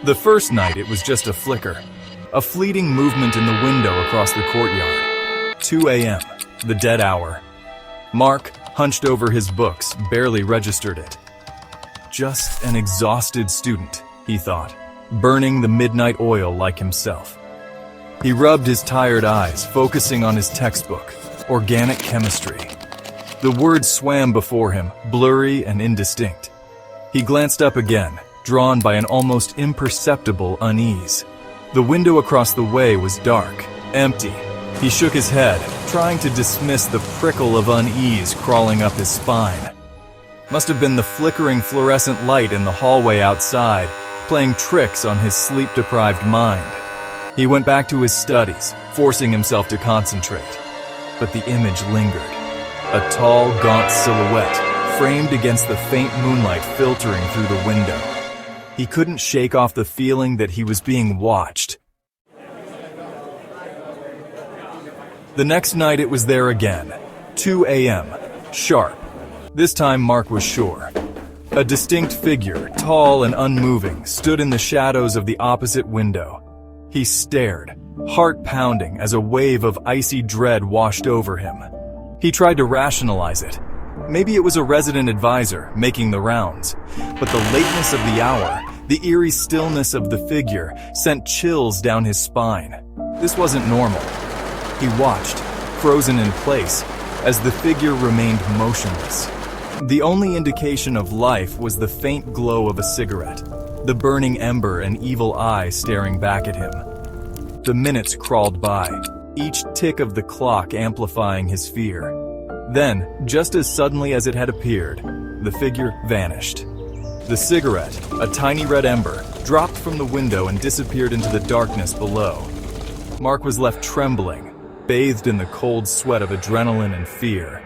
The first night, it was just a flicker, a fleeting movement in the window across the courtyard. 2 a.m., the dead hour. Mark, hunched over his books, barely registered it. Just an exhausted student, he thought, burning the midnight oil like himself. He rubbed his tired eyes, focusing on his textbook, organic chemistry. The words swam before him, blurry and indistinct. He glanced up again, drawn by an almost imperceptible unease. The window across the way was dark, empty. He shook his head, trying to dismiss the prickle of unease crawling up his spine. Must have been the flickering fluorescent light in the hallway outside, playing tricks on his sleep-deprived mind. He went back to his studies, forcing himself to concentrate. But the image lingered. A tall, gaunt silhouette, framed against the faint moonlight filtering through the window. He couldn't shake off the feeling that he was being watched. The next night it was there again, 2 a.m., sharp. This time Mark was sure. A distinct figure, tall and unmoving, stood in the shadows of the opposite window. He stared, heart pounding as a wave of icy dread washed over him. He tried to rationalize it. Maybe it was a resident advisor making the rounds, but the lateness of the hour, the eerie stillness of the figure, sent chills down his spine. This wasn't normal. He watched, frozen in place, as the figure remained motionless. The only indication of life was the faint glow of a cigarette, the burning ember and evil eye staring back at him. The minutes crawled by, each tick of the clock amplifying his fear. Then, just as suddenly as it had appeared, the figure vanished. The cigarette, a tiny red ember, dropped from the window and disappeared into the darkness below. Mark was left trembling, bathed in the cold sweat of adrenaline and fear.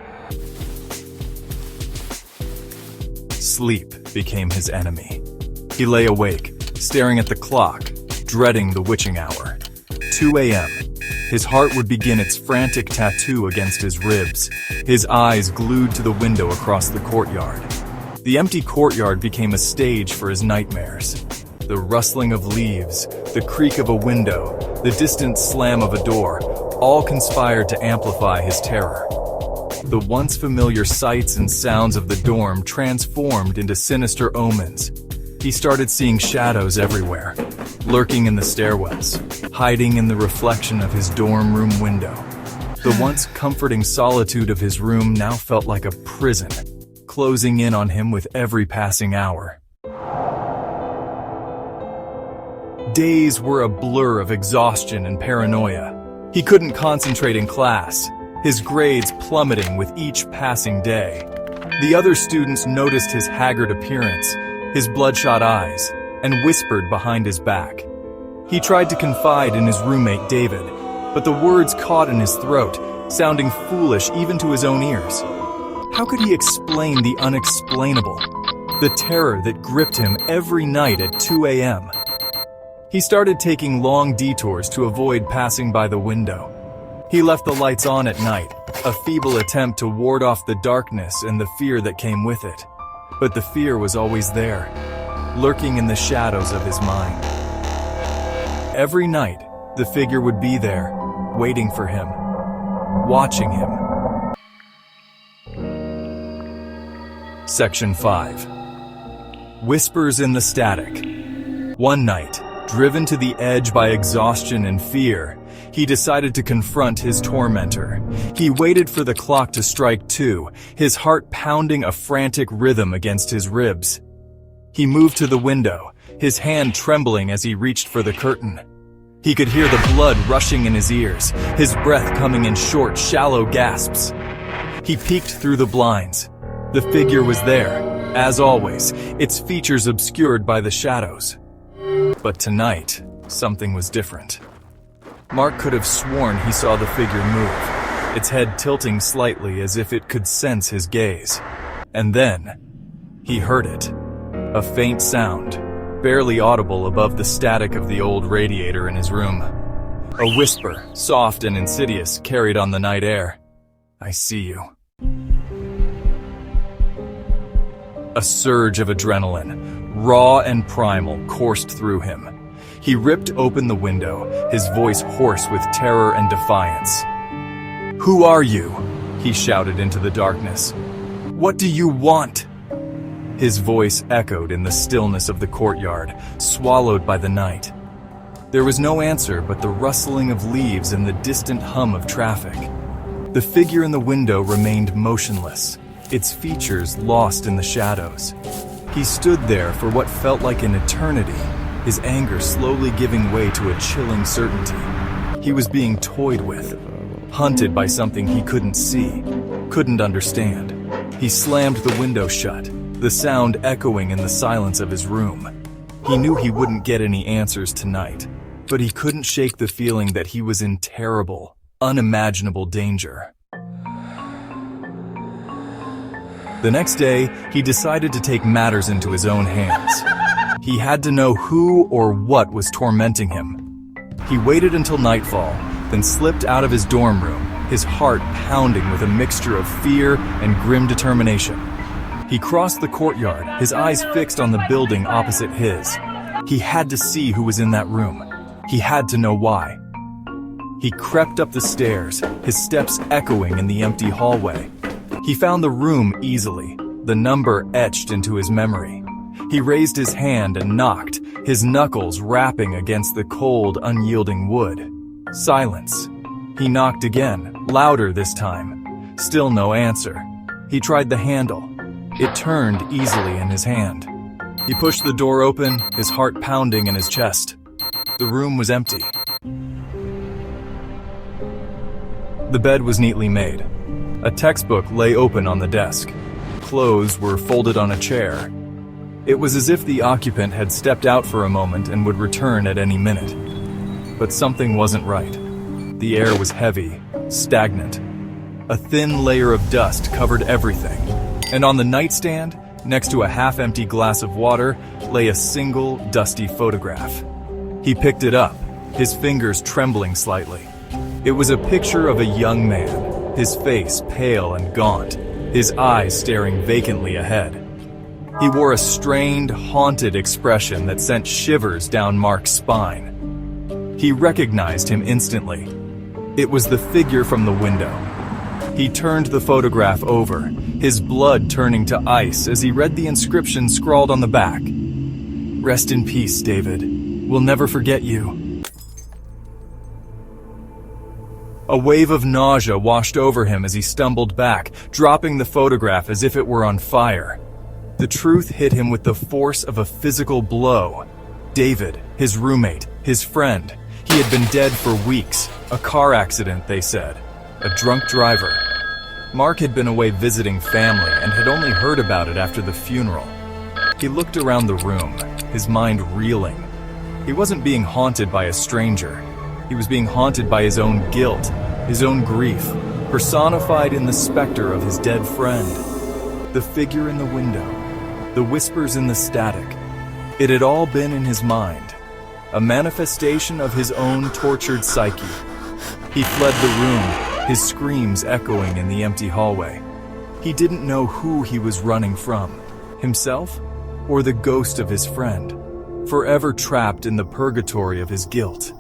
Sleep became his enemy. He lay awake, staring at the clock, dreading the witching hour. 2 a.m. His heart would begin its frantic tattoo against his ribs, his eyes glued to the window across the courtyard. The empty courtyard became a stage for his nightmares. The rustling of leaves, the creak of a window, the distant slam of a door, all conspired to amplify his terror. The once familiar sights and sounds of the dorm transformed into sinister omens. He started seeing shadows everywhere, lurking in the stairwells, hiding in the reflection of his dorm room window. The once comforting solitude of his room now felt like a prison, closing in on him with every passing hour. Days were a blur of exhaustion and paranoia. He couldn't concentrate in class, his grades plummeting with each passing day. The other students noticed his haggard appearance, his bloodshot eyes, and whispered behind his back. He tried to confide in his roommate David, but the words caught in his throat, sounding foolish even to his own ears. How could he explain the unexplainable, the terror that gripped him every night at 2 a.m.? He started taking long detours to avoid passing by the window. He left the lights on at night, a feeble attempt to ward off the darkness and the fear that came with it. But the fear was always there, lurking in the shadows of his mind. Every night, the figure would be there, waiting for him, watching him. Section 5. Whispers in the static. One night, driven to the edge by exhaustion and fear, he decided to confront his tormentor. He waited for the clock to strike 2, his heart pounding a frantic rhythm against his ribs. He moved to the window, his hand trembling as he reached for the curtain. He could hear the blood rushing in his ears, his breath coming in short, shallow gasps. He peeked through the blinds. The figure was there, as always, its features obscured by the shadows. But tonight, something was different. Mark could have sworn he saw the figure move, its head tilting slightly as if it could sense his gaze. And then, he heard it. A faint sound, barely audible above the static of the old radiator in his room. A whisper, soft and insidious, carried on the night air. "I see you." A surge of adrenaline, raw and primal, coursed through him. He ripped open the window, his voice hoarse with terror and defiance. "Who are you?" he shouted into the darkness. "What do you want?" His voice echoed in the stillness of the courtyard, swallowed by the night. There was no answer but the rustling of leaves and the distant hum of traffic. The figure in the window remained motionless, its features lost in the shadows. He stood there for what felt like an eternity, his anger slowly giving way to a chilling certainty. He was being toyed with, hunted by something he couldn't see, couldn't understand. He slammed the window shut, the sound echoing in the silence of his room. He knew he wouldn't get any answers tonight, but he couldn't shake the feeling that he was in terrible, unimaginable danger. The next day, he decided to take matters into his own hands. He had to know who or what was tormenting him. He waited until nightfall, then slipped out of his dorm room, his heart pounding with a mixture of fear and grim determination. He crossed the courtyard, his eyes fixed on the building opposite his. He had to see who was in that room. He had to know why. He crept up the stairs, his steps echoing in the empty hallway. He found the room easily, the number etched into his memory. He raised his hand and knocked, his knuckles rapping against the cold, unyielding wood. Silence. He knocked again, louder this time. Still no answer. He tried the handle. It turned easily in his hand. He pushed the door open, his heart pounding in his chest. The room was empty. The bed was neatly made. A textbook lay open on the desk. Clothes were folded on a chair. It was as if the occupant had stepped out for a moment and would return at any minute. But something wasn't right. The air was heavy, stagnant. A thin layer of dust covered everything. And on the nightstand, next to a half-empty glass of water, lay a single, dusty photograph. He picked it up, his fingers trembling slightly. It was a picture of a young man, his face pale and gaunt, his eyes staring vacantly ahead. He wore a strained, haunted expression that sent shivers down Mark's spine. He recognized him instantly. It was the figure from the window. He turned the photograph over, his blood turning to ice as he read the inscription scrawled on the back. "Rest in peace, David. We'll never forget you." A wave of nausea washed over him as he stumbled back, dropping the photograph as if it were on fire. The truth hit him with the force of a physical blow. David, his roommate, his friend, he had been dead for weeks. A car accident, they said. A drunk driver. Mark had been away visiting family and had only heard about it after the funeral. He looked around the room, his mind reeling. He wasn't being haunted by a stranger. He was being haunted by his own guilt, his own grief, personified in the specter of his dead friend. The figure in the window, the whispers in the static. It had all been in his mind, a manifestation of his own tortured psyche. He fled the room, his screams echoing in the empty hallway. He didn't know who he was running from, himself or the ghost of his friend, forever trapped in the purgatory of his guilt.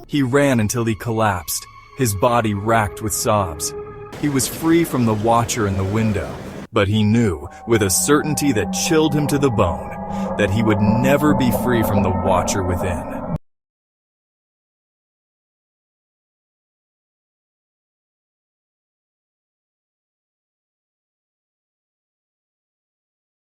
He ran until he collapsed, his body racked with sobs. He was free from the watcher in the window, but he knew, with a certainty that chilled him to the bone, that he would never be free from the watcher within.